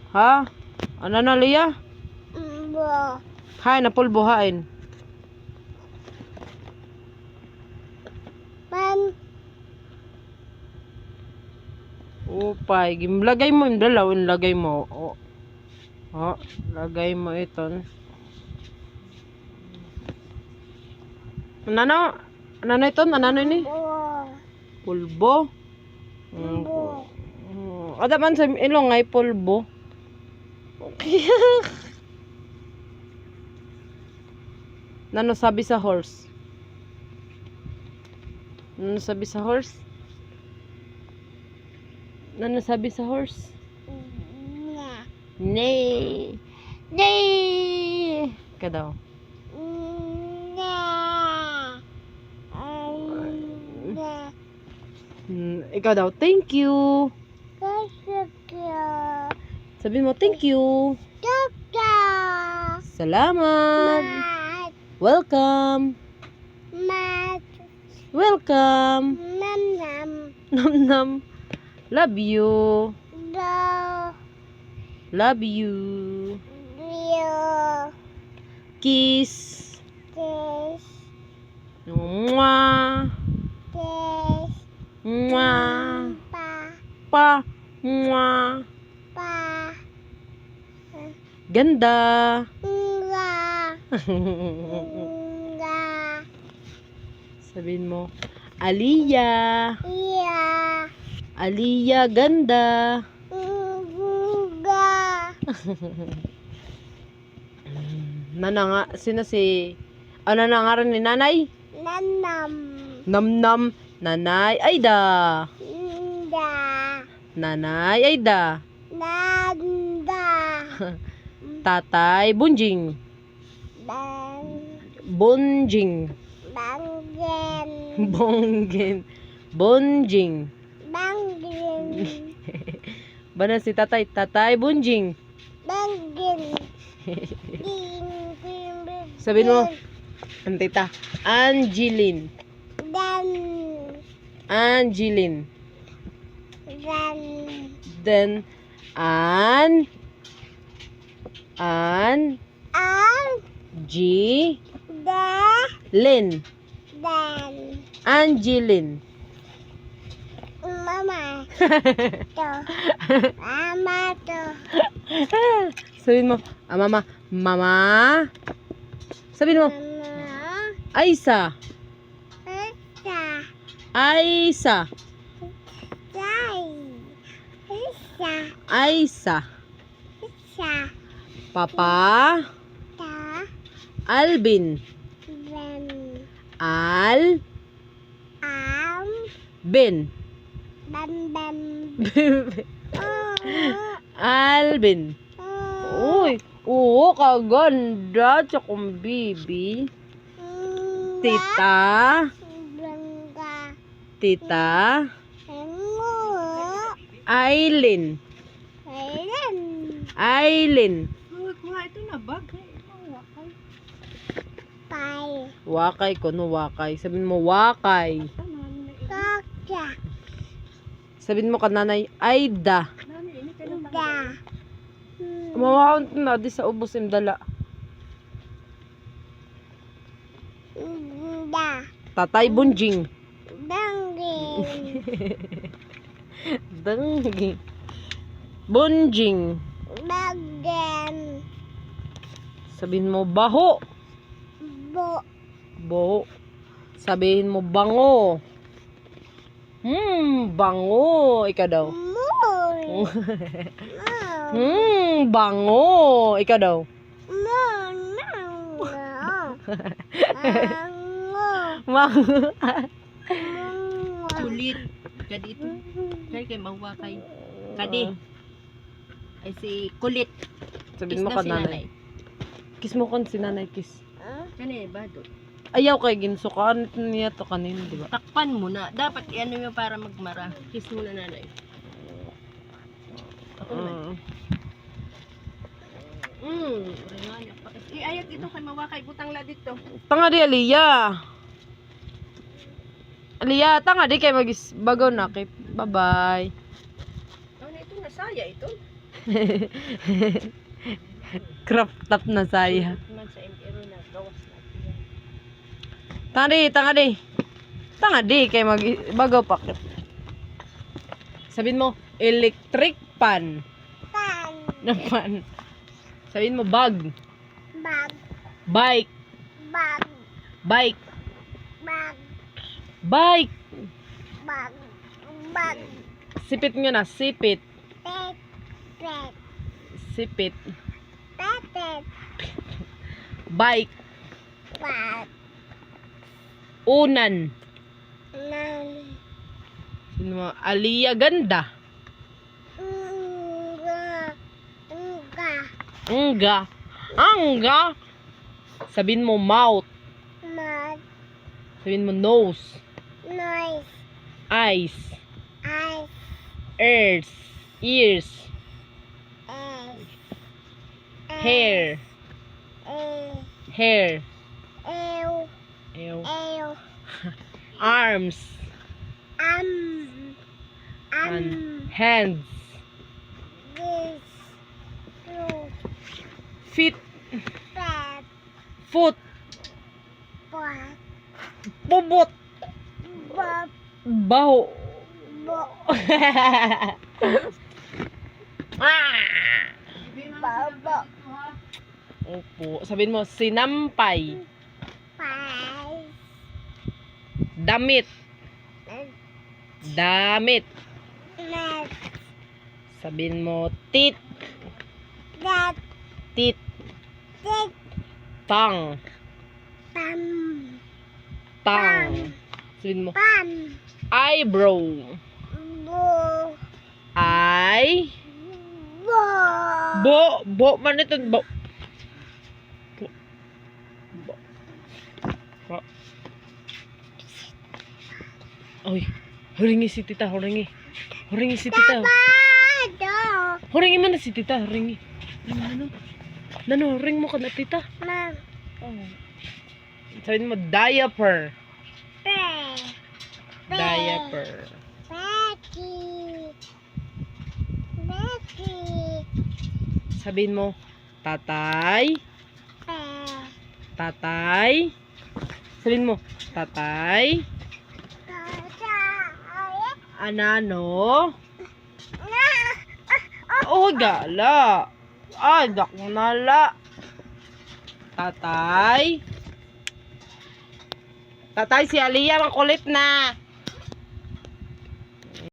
Ha? Ano na, Lia? Bo. Hay, napulbuhain. Man. Upay, lagay mo yung dalaw, lagay mo. Lagay mo ito. Ano ito? Ano ni? Bo. Pulbo. Bo. Ada man sa ilong ay pulbo. Nano sabi sa horse? Nano sabi sa horse? Nano sabi sa horse? Na. Nay. Nay. Kadaw. Na. Na. Ikaw daw, thank you. Kaya. Sabihin mo, thank you. Kaka. Salamat. Mat. Welcome. Mat. Welcome. Nam nam. Nam nam. Love you. Do. Love you. Rio. Kiss. Kiss. Mwah. Kiss. Mwah. Pa. Pa. Mwah. Pa. Ganda. Nga. Nga. Sabihin mo, Aliyah. Iya. Aliyah, ganda. Nga. Sino si... Ano nangaran ni nanay? Nanam. Namnam. Nanay Aida. Nda. Nanay Aida. Nanda. Tatay Bunjing. Bang. Bunjing. Banggen. Bonggen. Bunjing. Banggen. Bana si tatay? Tatay Bunjing. Banggen. Ding. Ding. Sabihin mo, ang tita, Angeline. Dan. Angeline. Dan. Then, An. Al. G. Da. Lin. Dan. Angeline. Mama. To. Mama to. Sabihin mo, mama. Mama. Sabihin mo, Mama. Aisa. Esta. Aisa. Dai. Isa. Aisa. Isa. Papa. Ta. Alvin. Ben. Al. Am. Bin. Bam bam. Oh. Alvin. Oh. Uy. Oo, kaganda. Tsakong bibi. Tita. Bangga. Tita. Engo. Aileen. Kailan? Aileen. Kuha ito na bag. Pai. Wakay ko no wakay. Sabihin mo wakay. Kaka. Sabihin mo kananay Aida. Da. Mawawant na di sa ubos imdala. Da. Tatay Bunjing. Banggen. Danggi. Bunjing. Banggen. Sabihin mo baho. Bo. Bo. Sabihin mo bango. Bango. Ikaw daw. Moy. Bango. Ikaw daw. Mango. Kulit. Kadi ito. Kaya mawakay. Kadi. Ay si kulit. Sabihin mo Kiss daw si kananay. Kiss mo kan si nanay kiss. Kani ba do? Ayaw kay ginsukaan niya to kanin, di ba? Takpan mo na. Dapat iano mo para magmara. Kiss mo na nanay. Ako naman. Ringanyak pa. Ayat ito kay mawakay. Butang la dito. Tanga di Aliyah. Aliyah, tanga di kay magis bagaw na kay. Bye-bye. Ano ito? Nasaya ito? Crop top na saya. Man sa MRO na gawas natin. Tanga di kay bagaw pa. Sabihin mo electric pan. Pan. Na pan. Sabihin mo bag. Bag. Bike. Bag. Bike. Bag. Bike. Bag. Bag. Sipit nyo na. Sipit. Pet. Pet. Sipit. Pet. Pet. Bike. Bag. Unan. Nan. Sabihin mo Aliyah ganda. Nga. Nga. Angga. Angga. Sabihin mo mouth. Mat. Sabihin mo nose. Noise. Eyes. Eyes. Ears. Ears. Ass. Hair. Air. Hair. Ew. Ew. Ew. Arms. Hands. This. Two. Feet. Pet. Foot. Pot. Bubot. Bob. Baho. Bo. Ah! Bobo. Opo. Sabihin mo sinampay. Pie. Damit. Damit. Net. Sabihin mo tit. That. Tit. Tick. Tang. Pam. Tang. Sabihin mo Pam. eyebrow. Bo. Ay. Bo. Bo man ito bo. Bo. Bo. Oy, huringi si tita, huringi. Huringi si tita. Bado. Huringi man na si tita, huringi. Nano, ring mo ka na tita. Mam. Sabihin mo diaper. Pe. Diaper. Becky. Becky. Sabihin mo tatay. Pe. Tatay. Sabihin mo tatay. Anano? Oh, gala. Ay, nala. Tatay. Tatay, si Aliyah ang kulit na.